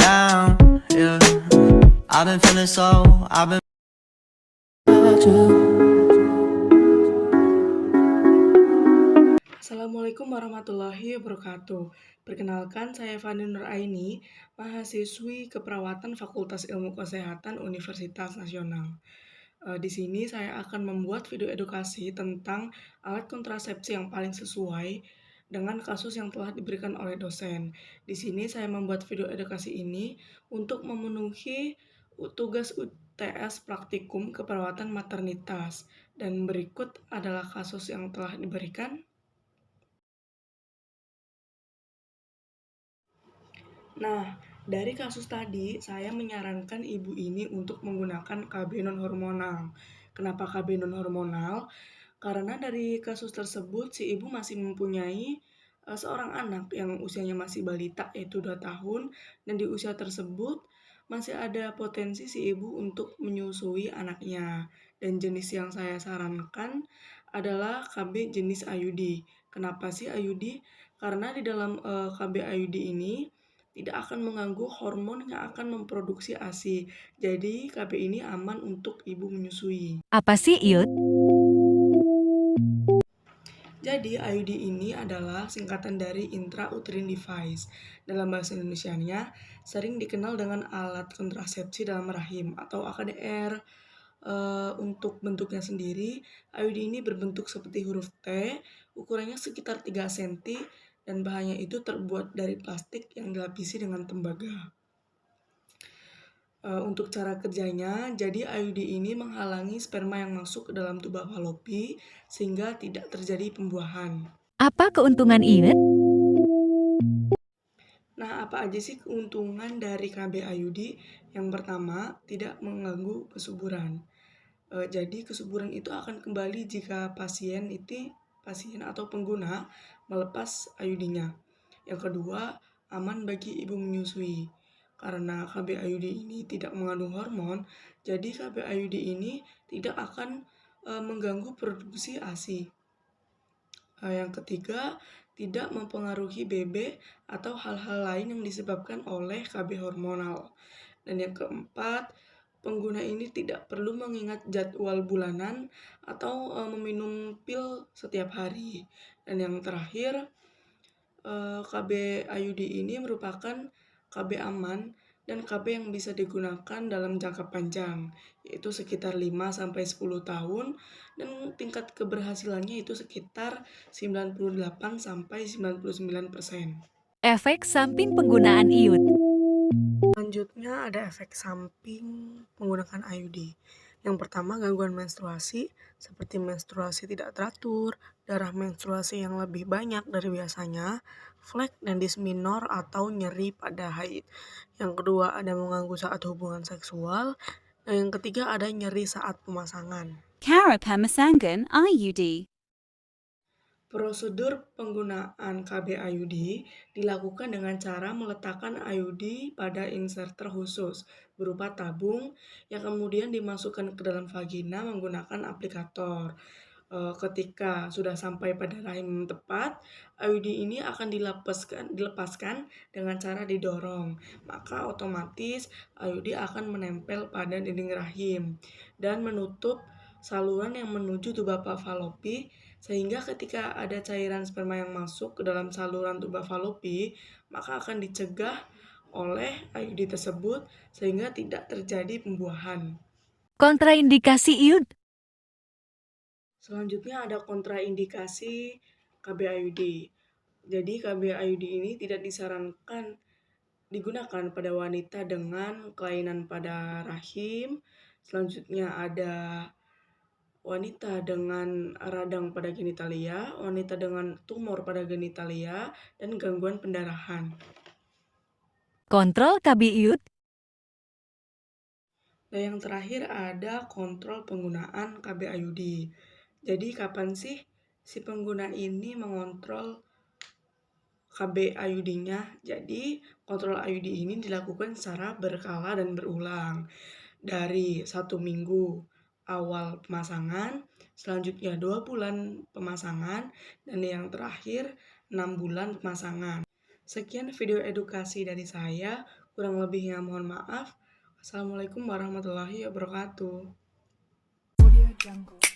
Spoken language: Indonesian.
down, yeah. I've been feeling so, I've been Assalamualaikum warahmatullahi wabarakatuh. Perkenalkan, saya Fani Nuraini, mahasiswi keperawatan Fakultas Ilmu Kesehatan Universitas Nasional. Di sini saya akan membuat video edukasi tentang alat kontrasepsi yang paling sesuai dengan kasus yang telah diberikan oleh dosen. Di sini saya membuat video edukasi ini untuk memenuhi tugas UTS praktikum keperawatan maternitas. Dan berikut adalah kasus yang telah diberikan. Nah, dari kasus tadi, saya menyarankan ibu ini untuk menggunakan KB non-hormonal. Kenapa KB non-hormonal? Karena dari kasus tersebut, si ibu masih mempunyai seorang anak yang usianya masih balita, yaitu 2 tahun, dan di usia tersebut masih ada potensi si ibu untuk menyusui anaknya. Dan jenis yang saya sarankan adalah KB jenis IUD. Kenapa sih IUD? Karena di dalam KB IUD ini tidak akan mengganggu hormon yang akan memproduksi ASI. Jadi, KB ini aman untuk ibu menyusui. Apa sih IUD? Jadi, IUD ini adalah singkatan dari intrauterine device. Dalam bahasa Indonesianya, sering dikenal dengan alat kontrasepsi dalam rahim atau AKDR. Untuk bentuknya sendiri, IUD ini berbentuk seperti huruf T, ukurannya sekitar 3 cm, dan bahannya itu terbuat dari plastik yang dilapisi dengan tembaga. Untuk cara kerjanya, jadi IUD ini menghalangi sperma yang masuk ke dalam tuba falopi sehingga tidak terjadi pembuahan. Apa keuntungan IUD? Nah, apa aja sih keuntungan dari KB IUD? Yang pertama, tidak mengganggu kesuburan. Jadi kesuburan itu akan kembali jika pasien atau pengguna melepas IUD-nya. Yang kedua, aman bagi ibu menyusui. Karena KB IUD ini tidak mengandung hormon, jadi KB IUD ini tidak akan mengganggu produksi ASI. Yang ketiga, tidak mempengaruhi BB atau hal-hal lain yang disebabkan oleh KB hormonal. Dan yang keempat, pengguna ini tidak perlu mengingat jadwal bulanan atau meminum pil setiap hari. Dan yang terakhir, KB IUD ini merupakan KB aman dan KB yang bisa digunakan dalam jangka panjang, yaitu sekitar 5-10 tahun, dan tingkat keberhasilannya itu sekitar 98-99%. Efek samping penggunaan IUD. Selanjutnya ada efek samping menggunakan IUD. Yang pertama, gangguan menstruasi seperti menstruasi tidak teratur, darah menstruasi yang lebih banyak dari biasanya, flek dan disminor atau nyeri pada haid. Yang kedua, ada mengganggu saat hubungan seksual. Dan yang ketiga, ada nyeri saat pemasangan. Cara pemasangan IUD. Prosedur penggunaan KB IUD dilakukan dengan cara meletakkan IUD pada inserter khusus berupa tabung yang kemudian dimasukkan ke dalam vagina menggunakan aplikator. Ketika sudah sampai pada rahim tepat, IUD ini akan dilepaskan dengan cara didorong. Maka otomatis IUD akan menempel pada dinding rahim dan menutup saluran yang menuju tuba falopi, sehingga ketika ada cairan sperma yang masuk ke dalam saluran tuba falopi, maka akan dicegah oleh IUD tersebut sehingga tidak terjadi pembuahan. Kontraindikasi IUD. Selanjutnya ada kontraindikasi KB IUD. Jadi KB IUD ini tidak disarankan digunakan pada wanita dengan kelainan pada rahim. Selanjutnya ada wanita dengan radang pada genitalia, wanita dengan tumor pada genitalia, dan gangguan pendarahan. Kontrol KB IUD. Dan yang terakhir ada kontrol penggunaan KB IUD. Jadi kapan sih si pengguna ini mengontrol KB IUD-nya? Jadi kontrol IUD ini dilakukan secara berkala dan berulang. Dari 1 minggu awal pemasangan, selanjutnya 2 bulan pemasangan, dan yang terakhir 6 bulan pemasangan. Sekian video edukasi dari saya. Kurang lebihnya mohon maaf. Assalamualaikum warahmatullahi wabarakatuh. Audio Jungle.